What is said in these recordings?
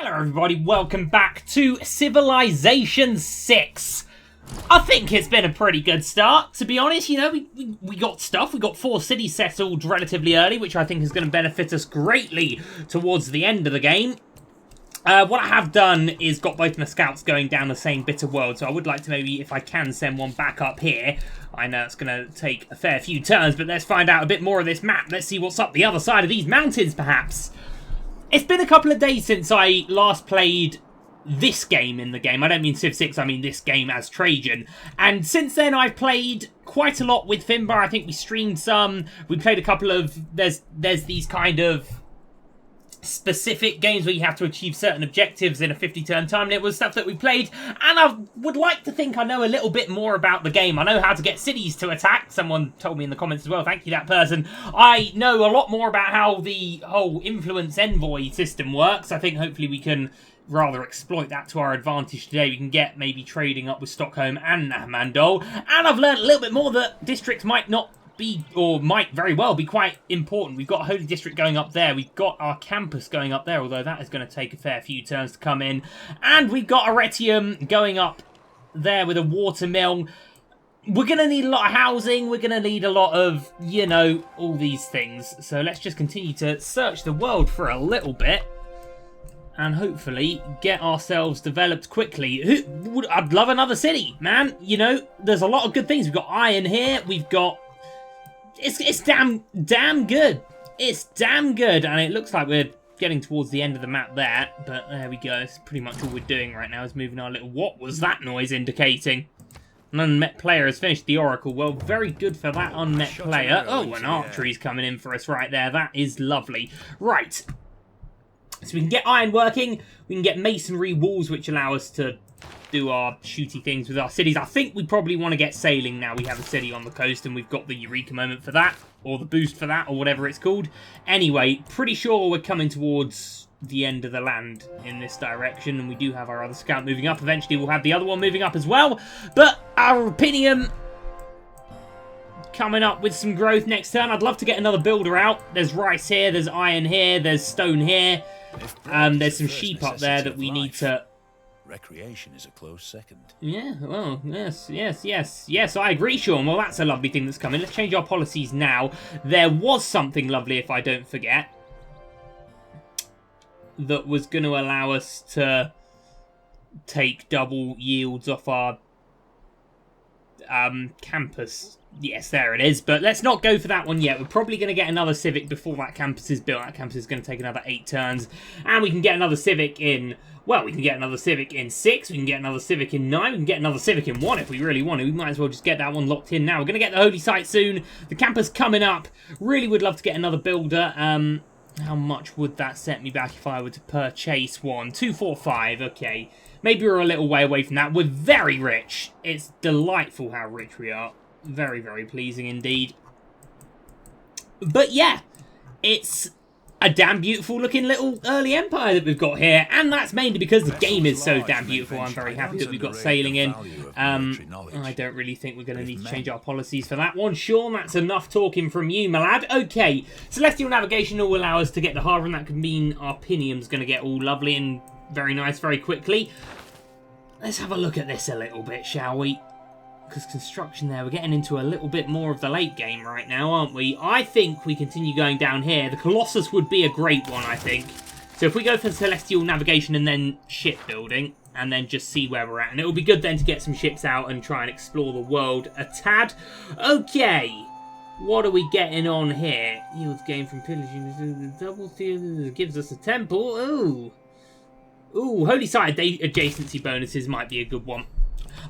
Hello everybody, welcome back to Civilization 6. I think it's been a pretty good start, to be honest. You know, we got stuff. We got 4 cities settled relatively early, which I think is going to benefit us greatly towards the end of the game. What I have done is got both my scouts going down the same bit of world, so I would like to maybe, if I can, send one back up here. I know it's going to take a fair few turns, but let's find out a bit more of this map. Let's see what's up the other side of these mountains, perhaps. It's been a couple of days since I last played this game in the game. I don't mean Civ 6, I mean this game as Trajan. And since then I've played quite a lot with Finbar. I think we streamed some. We played a couple of... There's these kind of specific games where you have to achieve certain objectives in a 50-turn time, and it was stuff that we played, and I would like to think I know a little bit more about the game. I know how to get cities to attack. Someone told me in the comments as well, thank you that person. I know a lot more about how the whole influence envoy system works. I think hopefully we can rather exploit that to our advantage today. We can get maybe trading up with Stockholm and Nahmandol, and I've learned a little bit more that districts might not be, or might very well be, quite important. We've got a Holy District going up there. We've got our campus going up there, although that is going to take a fair few turns to come in. And we've got Arretium going up there with a water mill. We're going to need a lot of housing. We're going to need a lot of, you know, all these things. So let's just continue to search the world for a little bit and hopefully get ourselves developed quickly. I'd love another city, man. You know, there's a lot of good things. We've got iron here. We've got... It's damn good. It's damn good, and it looks like we're getting towards the end of the map there, but there we go. It's pretty much all we're doing right now is moving our little... What was that noise indicating? An unmet player has finished the Oracle. Well, very good for that unmet player. Oh, an archery's coming in for us right there. That is lovely. Right. So we can get iron working. We can get masonry walls, which allow us to do our shooty things with our cities. I think we probably want to get sailing now. We have a city on the coast and we've got the Eureka moment for that, or the boost for that, or whatever it's called. Anyway, pretty sure we're coming towards the end of the land in this direction, and we do have our other scout moving up. Eventually we'll have the other one moving up as well, but our Opinium coming up with some growth next turn. I'd love to get another builder out. There's rice here, there's iron here, there's stone here. There's some sheep up there that we need to... Recreation is a close second. Yeah, well, yes, I agree, Sean. Well, that's a lovely thing that's coming. Let's change our policies now. There was something lovely, if I don't forget, that was going to allow us to take double yields off our campus. Yes, there it is, but let's not go for that one yet. We're probably going to get another civic before that campus is built. That campus is going to take another 8 turns, and we can get another civic in... Well, we can get another civic in 6, we can get another civic in 9, we can get another civic in 1 if we really want to. We might as well just get that one locked in now. We're going to get the Holy Site soon. The campus coming up. Really would love to get another builder. How much would that set me back if I were to purchase one? 245, okay. Maybe we're a little way away from that. We're very rich. It's delightful how rich we are. Very, very pleasing indeed. But yeah, it's a damn beautiful looking little early empire that we've got here, and that's mainly because the game is so damn beautiful. I'm very happy that we've got sailing in. I don't really think we're going to need to change our policies for that one. Sean, that's enough talking from you, my lad. Okay, Celestial Navigation will allow us to get the harbour, and that could mean our Pinium's going to get all lovely and very nice very quickly. Let's have a look at this a little bit, shall we? Because construction there, we're getting into a little bit more of the late game right now, aren't we? I think we continue going down here. The Colossus would be a great one, I think. So if we go for Celestial Navigation and then shipbuilding, and then just see where we're at. And it will be good then to get some ships out and try and explore the world a tad. Okay, what are we getting on here? Yields gained from pillaging. Double theater gives us a temple. Ooh. Ooh, Holy Site adjacency bonuses might be a good one.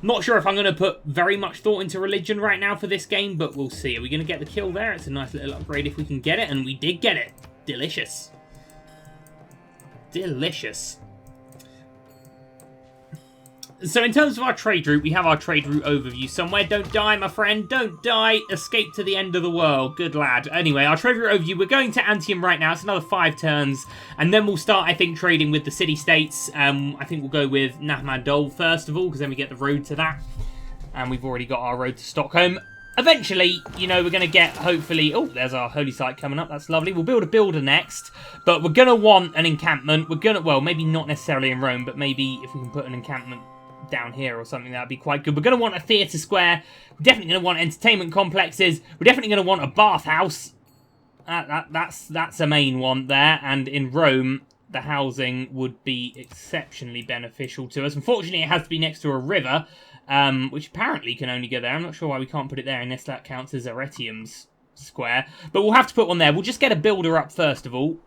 I'm not sure if I'm going to put very much thought into religion right now for this game, but we'll see. Are we going to get the kill there? It's a nice little upgrade if we can get it, and we did get it. Delicious. Delicious. So in terms of our trade route, we have our trade route overview somewhere. Don't die, my friend. Don't die. Escape to the end of the world. Good lad. Anyway, our trade route overview. We're going to Antium right now. It's another 5 turns. And then we'll start, I think, trading with the city-states. I think we'll go with Nahmandol first of all, because then we get the road to that. And we've already got our road to Stockholm. Eventually, you know, we're going to get, hopefully... Oh, there's our holy site coming up. That's lovely. We'll build a builder next. But we're going to want an encampment. We're going to... Well, maybe not necessarily in Rome, but maybe if we can put an encampment down here or something, that'd be quite good. We're going to want a theatre square. We're definitely going to want entertainment complexes. We're definitely going to want a bathhouse. That's a main one there. And in Rome, the housing would be exceptionally beneficial to us. Unfortunately, it has to be next to a river. Which apparently can only go there. I'm not sure why we can't put it there unless that counts as Arretium's square. But we'll have to put one there. We'll just get a builder up first of all.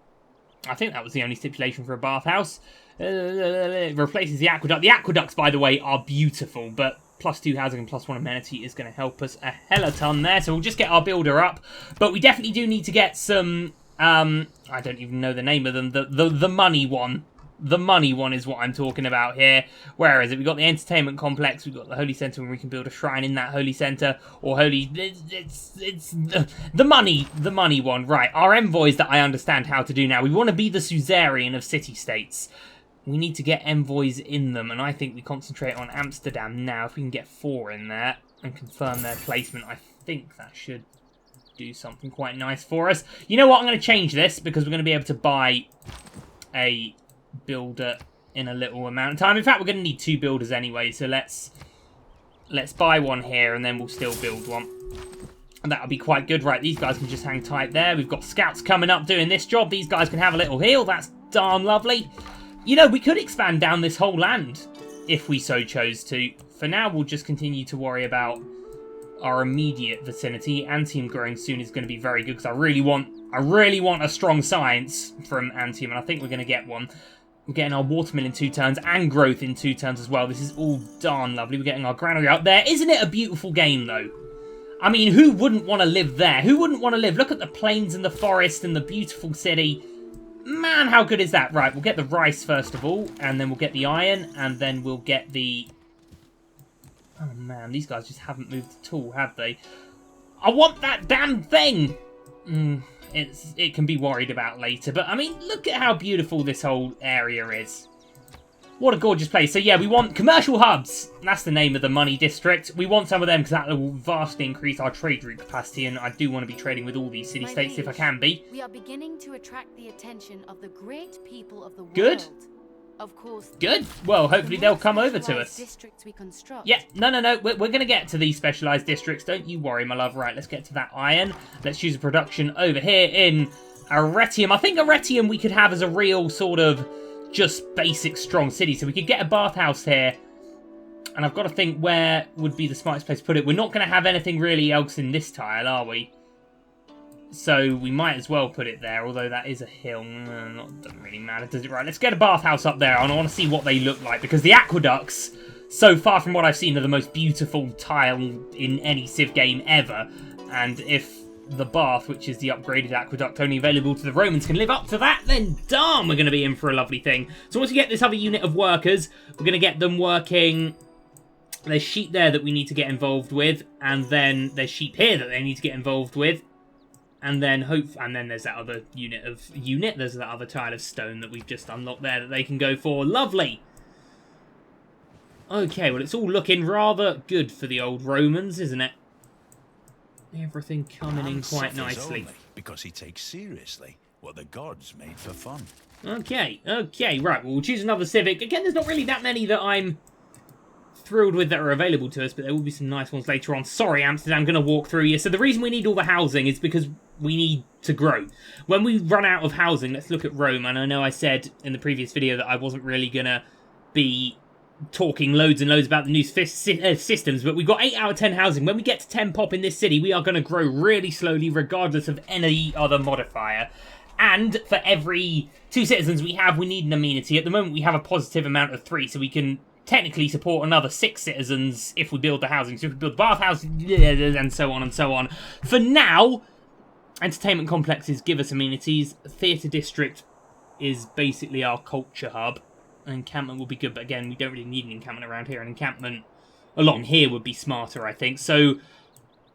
I think that was the only stipulation for a bathhouse. It replaces the aqueduct. The aqueducts, by the way, are beautiful, but +2 housing and +1 amenity is going to help us a hella ton there. So we'll just get our builder up. But we definitely do need to get some... I don't even know the name of them. The money one. The money one is what I'm talking about here. Where is it? We've got the entertainment complex. We've got the holy center where we can build a shrine in that holy center. Or holy... It's the money one. Right. Our envoys that I understand how to do now. We want to be the suzerain of city-states. We need to get envoys in them. And I think we concentrate on Amsterdam now. If we can get 4 in there and confirm their placement, I think that should do something quite nice for us. You know what? I'm going to change this because we're going to be able to buy a... builder in a little amount of time. In fact, we're going to need 2 builders anyway, so let's buy one here and then we'll still build one. And that'll be quite good. Right, these guys can just hang tight there. We've got scouts coming up doing this job. These guys can have a little heal. That's darn lovely. You know, we could expand down this whole land if we so chose to. For now, we'll just continue to worry about our immediate vicinity. Antium growing soon is going to be very good because I really want a strong science from Antium, and I think we're going to get one. We're getting our watermill in 2 turns and growth in 2 turns as well. This is all darn lovely. We're getting our granary out there. Isn't it a beautiful game, though? I mean, who wouldn't want to live there? Who wouldn't want to live? Look at the plains and the forest and the beautiful city. Man, how good is that? Right, we'll get the rice first of all, and then we'll get the iron, and then we'll get the... Oh, man, these guys just haven't moved at all, have they? I want that damn thing! It can be worried about later, but I mean, look at how beautiful this whole area is. What a gorgeous place. So yeah, we want commercial hubs. That's the name of the money district. We want some of them because that will vastly increase our trade route capacity, and I do want to be trading with all these city-states if I can be. We are beginning to attract the attention of the great people of the world. Good. Of course. Good. Well, hopefully they'll come over to us. Districts we construct. Yeah, no. We're going to get to these specialised districts. Don't you worry, my love. Right, let's get to that iron. Let's use a production over here in Arretium. I think Arretium we could have as a real sort of just basic strong city. So we could get a bathhouse here. And I've got to think where would be the smartest place to put it. We're not going to have anything really else in this tile, are we? So we might as well put it there, although that is a hill. Doesn't really matter, does it? Right, let's get a bathhouse up there, and I want to see what they look like, because the aqueducts, so far from what I've seen, are the most beautiful tile in any Civ game ever. And if the bath, which is the upgraded aqueduct only available to the Romans, can live up to that, then darn, we're going to be in for a lovely thing. So once we get this other unit of workers, we're going to get them working... There's sheep there that we need to get involved with, and then there's sheep here that they need to get involved with. And then there's that other there's that other tile of stone that we've just unlocked there that they can go for. Lovely! Okay, well, it's all looking rather good for the old Romans, isn't it? Everything coming in quite nicely. Only because he takes seriously what the gods made for fun. Okay, right, well, we'll choose another civic. Again, there's not really that many that I'm thrilled with that are available to us, but there will be some nice ones later on. Sorry, Amsterdam, I'm going to walk through you. So the reason we need all the housing is because we need to grow. When we run out of housing, let's look at Rome. And I know I said in the previous video that I wasn't really going to be talking loads and loads about the new systems, but we've got 8 out of 10 housing. When we get to 10 pop in this city, we are going to grow really slowly, regardless of any other modifier. And for every 2 citizens we have, we need an amenity. At the moment, we have a positive amount of 3, so we can technically support another 6 citizens if we build the housing. So if we build the bathhouse, and so on and so on. For now, entertainment complexes give us amenities. Theatre district is basically our culture hub. An encampment will be good, but again, we don't really need an encampment around here. An encampment along here would be smarter, I think. So,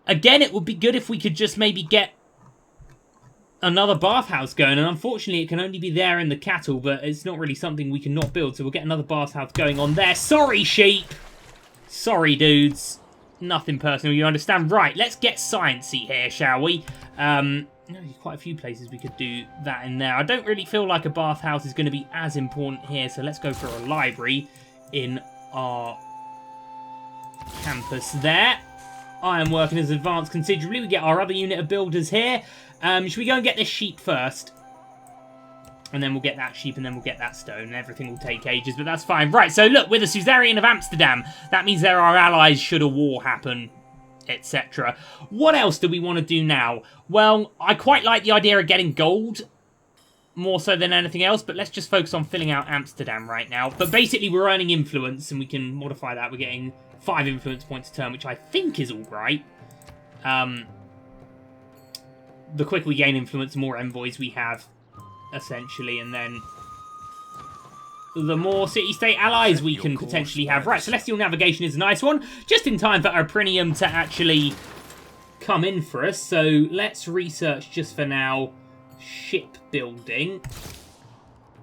again, it would be good if we could just maybe get another bathhouse going, and unfortunately it can only be there in the cattle, but it's not really something we can not build, so we'll get another bathhouse going on there. Sorry, sheep! Sorry, dudes. Nothing personal, you understand? Right, let's get sciencey here, shall we? There's quite a few places we could do that in there. I don't really feel like a bathhouse is going to be as important here, so let's go for a library in our campus there. I am working as advanced considerably. We get our other unit of builders here. Should we go and get this sheep first? And then we'll get that sheep, and then we'll get that stone, and everything will take ages, but that's fine. Right, so look, we're the Suzerain of Amsterdam. That means they're our allies should a war happen, etc. What else do we want to do now? Well, I quite like the idea of getting gold, more so than anything else, but let's just focus on filling out Amsterdam right now. But basically, we're earning influence, and we can modify that. We're getting 5 influence points a turn, which I think is all right. The quicker we gain influence, the more envoys we have, essentially, and then the more city-state allies we can potentially have. Right, Celestial Navigation is a nice one. Just in time for Oprinium to actually come in for us. So let's research just for now shipbuilding.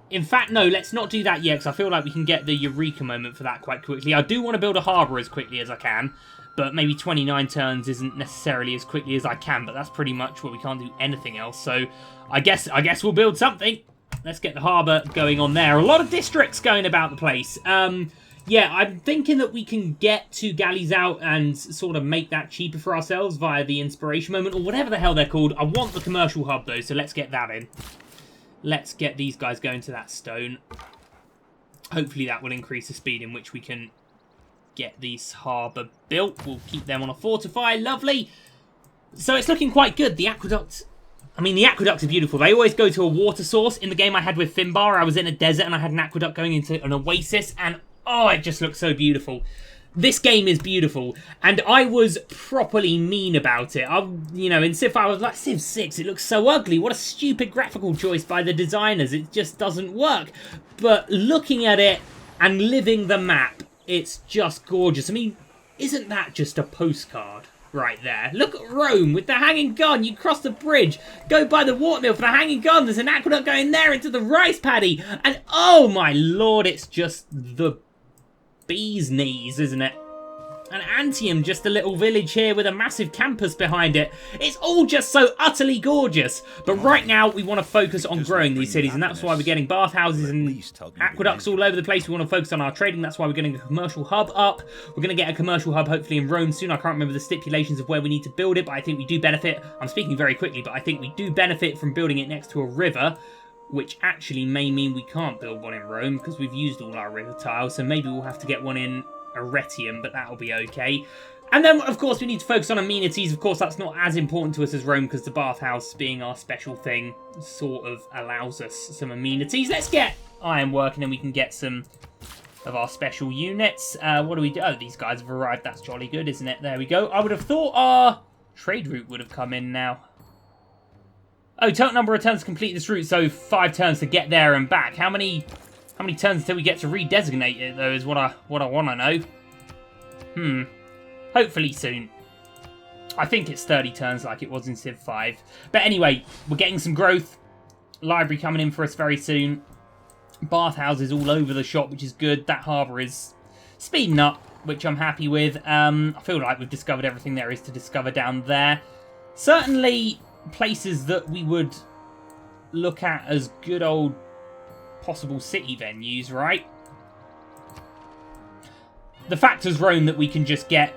In fact, no, let's not do that yet, because I feel like we can get the Eureka moment for that quite quickly. I do want to build a harbour as quickly as I can, but maybe 29 turns isn't necessarily as quickly as I can, but that's pretty much what we can't do anything else. So I guess we'll build something. Let's get the harbour going on there. A lot of districts going about the place. Yeah, I'm thinking that we can get 2 galleys out and sort of make that cheaper for ourselves via the inspiration moment, or whatever the hell they're called. I want the commercial hub, though, so let's get that in. Let's get these guys going to that stone. Hopefully that will increase the speed in which we can get this harbour built. We'll keep them on a fortify. Lovely. So it's looking quite good. The aqueduct... I mean, the aqueducts are beautiful. They always go to a water source. In the game I had with Finbar, I was in a desert and I had an aqueduct going into an oasis, and oh, it just looks so beautiful. This game is beautiful, and I was properly mean about it. You know, in Civ 5, I was like, Civ 6, it looks so ugly. What a stupid graphical choice by the designers. It just doesn't work. But looking at it and living the map, it's just gorgeous. I mean, isn't that just a postcard? Right there. Look at Rome with the hanging gun. You cross the bridge, go by the watermill for the hanging gun. There's an aqueduct going there into the rice paddy. And oh my lord, it's just the bee's knees, isn't it? And Antium, just a little village here with a massive campus behind it. It's all just so utterly gorgeous. But right now, we want to focus on growing these cities, and that's why we're getting bathhouses and aqueducts all over the place. We want to focus on our trading. That's why we're getting a commercial hub up. We're going to get a commercial hub, hopefully, in Rome soon. I can't remember the stipulations of where we need to build it, but I think we do benefit. I'm speaking very quickly, but I think we do benefit from building it next to a river, which actually may mean we can't build one in Rome because we've used all our river tiles, so maybe we'll have to get one in Arretium, but that'll be okay. And then, of course, we need to focus on amenities. Of course, that's not as important to us as Rome because the bathhouse, being our special thing, sort of allows us some amenities. Let's get iron working and we can get some of our special units. What do we do? Oh, these guys have arrived. That's jolly good, isn't it? There we go. I would have thought our trade route would have come in now. Oh, total number of turns to complete this route, so 5 turns to get there and back. How many turns until we get to redesignate it, though, is what I want to know. Hopefully soon. I think it's 30 turns like it was in Civ 5. But anyway, we're getting some growth. Library coming in for us very soon. Bathhouses all over the shop, which is good. That harbour is speeding up, which I'm happy with. I feel like we've discovered everything there is to discover down there. Certainly places that we would look at as good old possible city venues, right? The fact is, Rome, that we can just get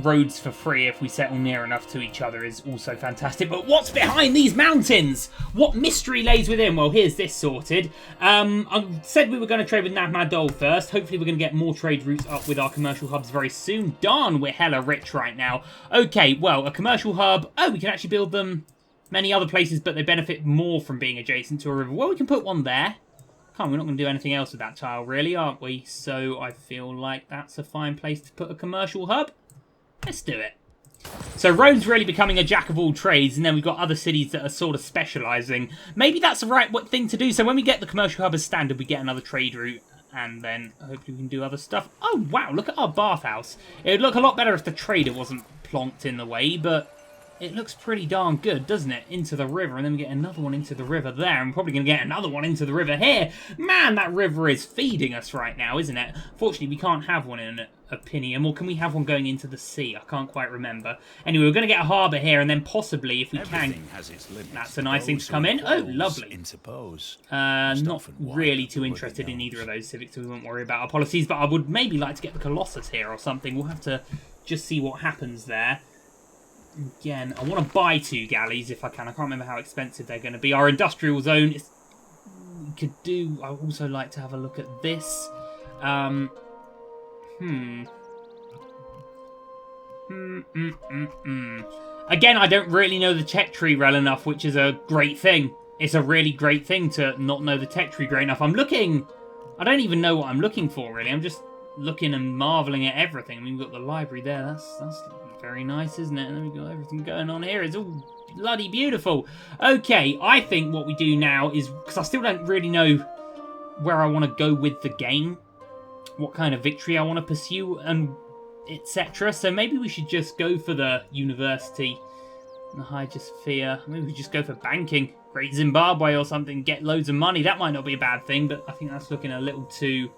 roads for free if we settle near enough to each other is also fantastic. But what's behind these mountains? What mystery lays within? Well, here's this sorted. I said we were going to trade with Navmadol first. Hopefully we're going to get more trade routes up with our commercial hubs very soon. Darn, we're hella rich right now. Okay, well, a commercial hub. Oh, we can actually build them many other places, but they benefit more from being adjacent to a river. Well, we can put one there. We're not going to do anything else with that tile, really, aren't we? So I feel like that's a fine place to put a commercial hub. Let's do it. So Rome's really becoming a jack of all trades, and then we've got other cities that are sort of specialising. Maybe that's the right thing to do. So when we get the commercial hub as standard, we get another trade route, and then hopefully we can do other stuff. Oh, wow, look at our bathhouse. It would look a lot better if the trader wasn't plonked in the way, but it looks pretty darn good, doesn't it? Into the river, and then we get another one into the river there. I'm probably going to get another one into the river here. Man, that river is feeding us right now, isn't it? Fortunately, we can't have one in Opinium, or can we have one going into the sea? I can't quite remember. Anyway, we're going to get a harbour here, and then possibly, if we can... Has its limits. That's a nice thing to come in. Oh, lovely. Interpose. Not really too interested in either of those civics, so we won't worry about our policies, but I would maybe like to get the Colossus here or something. We'll have to just see what happens there. Again, I want to buy 2 galleys if I can. I can't remember how expensive they're going to be. Our industrial zone is... We could do... I would also like to have a look at this. Again, I don't really know the tech tree well enough, which is a great thing. It's a really great thing to not know the tech tree great enough. I'm looking... I don't even know what I'm looking for, really. I'm just looking and marvelling at everything. I mean, we've got the library there. That's very nice, isn't it? And then we've got everything going on here. It's all bloody beautiful. Okay, I think what we do now is... Because I still don't really know where I want to go with the game. What kind of victory I want to pursue and etc. So maybe we should just go for the university, the Hydrosphere. Maybe we just go for banking. Great Zimbabwe or something. Get loads of money. That might not be a bad thing, but I think that's looking a little too...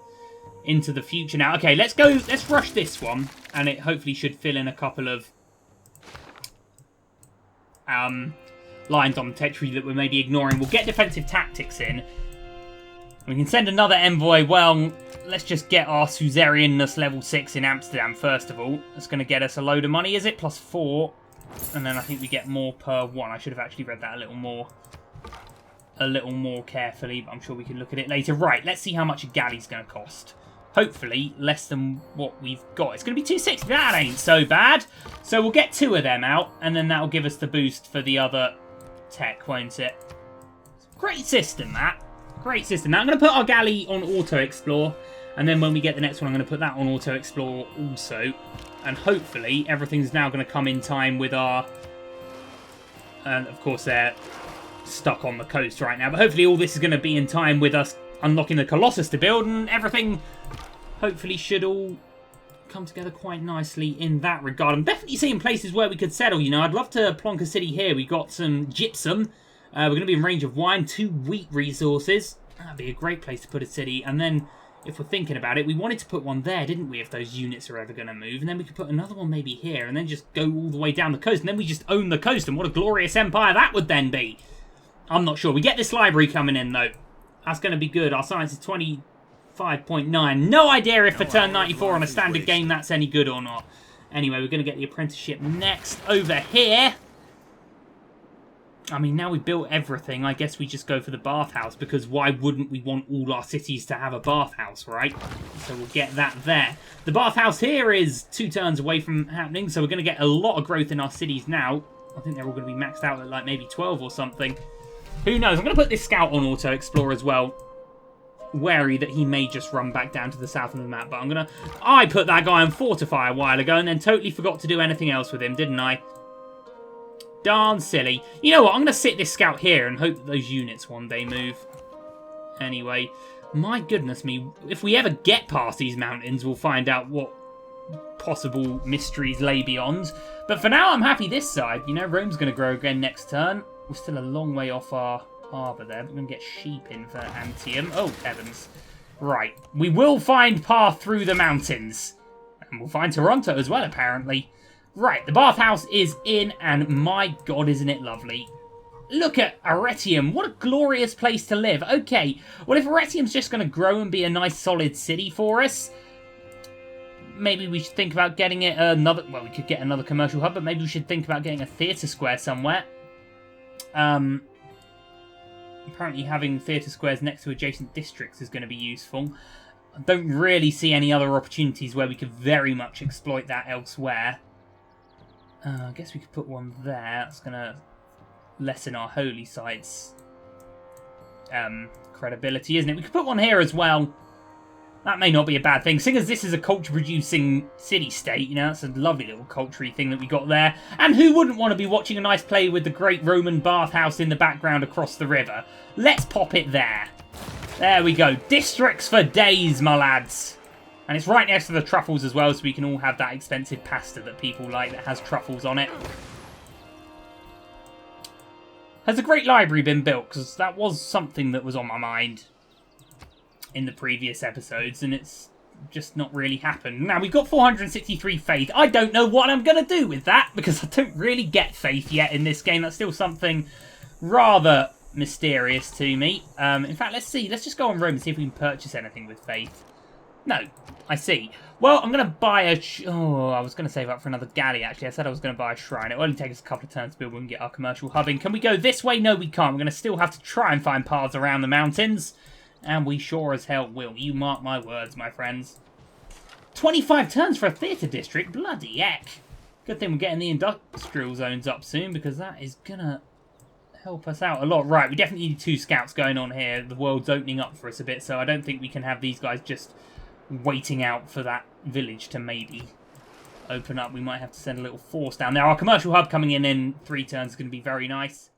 into the future now. Okay, let's go. Let's rush this one, and it hopefully should fill in a couple of lines on the tech tree that we're maybe ignoring. We'll get defensive tactics in. We can send another envoy. Well, let's just get our Suzeraanness level 6 in Amsterdam first of all. That's going to get us a load of money, is it? +4. And then I think we get more per 1. I should have actually read that a little more carefully, but I'm sure we can look at it later. Right, let's see how much a galley's going to cost. Hopefully, less than what we've got. It's going to be 260. That ain't so bad. So we'll get 2 of them out, and then that'll give us the boost for the other tech, won't it? Great system, that. Great system. Now, I'm going to put our galley on auto-explore, and then when we get the next one, I'm going to put that on auto-explore also. And hopefully, everything's now going to come in time with our... And, of course, they're stuck on the coast right now. But hopefully all this is going to be in time with us unlocking the Colossus to build, and everything hopefully should all come together quite nicely in that regard. I'm definitely seeing places where we could settle, you know. I'd love to plonk a city here. We've got some gypsum. We're going to be in range of wine, 2 wheat resources. That'd be a great place to put a city. And then, if we're thinking about it, we wanted to put one there, didn't we, if those units are ever going to move. And then we could put another one maybe here, and then just go all the way down the coast. And then we just own the coast, and what a glorious empire that would then be. I'm not sure. We get this library coming in, though. That's going to be good. Our science is 25.9. No idea if for turn 94 on a standard game that's any good or not. Anyway, we're going to get the apprenticeship next over here. I mean, now we've built everything, I guess we just go for the bathhouse, because why wouldn't we want all our cities to have a bathhouse, right? So we'll get that there. The bathhouse here is 2 turns away from happening, so we're going to get a lot of growth in our cities now. I think they're all going to be maxed out at like maybe 12 or something. Who knows? I'm going to put this scout on auto-explore as well. Wary that he may just run back down to the south of the map, but I'm going to... I put that guy on fortify a while ago and then totally forgot to do anything else with him, didn't I? Darn silly. You know what? I'm going to sit this scout here and hope that those units one day move. Anyway, my goodness me. If we ever get past these mountains, we'll find out what possible mysteries lay beyond. But for now, I'm happy this side. You know, Rome's going to grow again next turn. We're still a long way off our harbour there. We're going to get sheep in for Antium. Oh, heavens. Right. We will find path through the mountains. And we'll find Toronto as well, apparently. Right, the bathhouse is in, and my god, isn't it lovely. Look at Arretium. What a glorious place to live. Okay, well, if Arretium's just going to grow and be a nice, solid city for us, maybe we should think about getting it another... Well, we could get another commercial hub, but maybe we should think about getting a theatre square somewhere. Apparently having theatre squares next to adjacent districts is going to be useful. I don't really see any other opportunities where we could very much exploit that elsewhere. I guess we could put one there. That's going to lessen our holy sites credibility, isn't it? We could put one here as well. That may not be a bad thing. Seeing as this is a culture-producing city-state, you know, that's a lovely little culture-y thing that we got there. And who wouldn't want to be watching a nice play with the great Roman bathhouse in the background across the river? Let's pop it there. There we go. Districts for days, my lads. And it's right next to the truffles as well, so we can all have that expensive pasta that people like that has truffles on it. Has a great library been built? Because that was something that was on my mind in the previous episodes, and it's just not really happened. Now, we've got 463 faith. I don't know what I'm going to do with that, because I don't really get faith yet in this game. That's still something rather mysterious to me. In fact, let's see. Let's just go on Rome and see if we can purchase anything with faith. No, I see. Well, I'm going to buy a... I was going to save up for another galley, actually. I said I was going to buy a shrine. It will only take us a couple of turns to build when we get our commercial hub in. Can we go this way? No, we can't. We're going to still have to try and find paths around the mountains. And we sure as hell will. You mark my words, my friends. 25 turns for a theatre district? Bloody heck. Good thing we're getting the industrial zones up soon, because that is going to help us out a lot. Right, we definitely need 2 scouts going on here. The world's opening up for us a bit, so I don't think we can have these guys just waiting out for that village to maybe open up. We might have to send a little force down there. Our commercial hub coming in 3 turns is going to be very nice.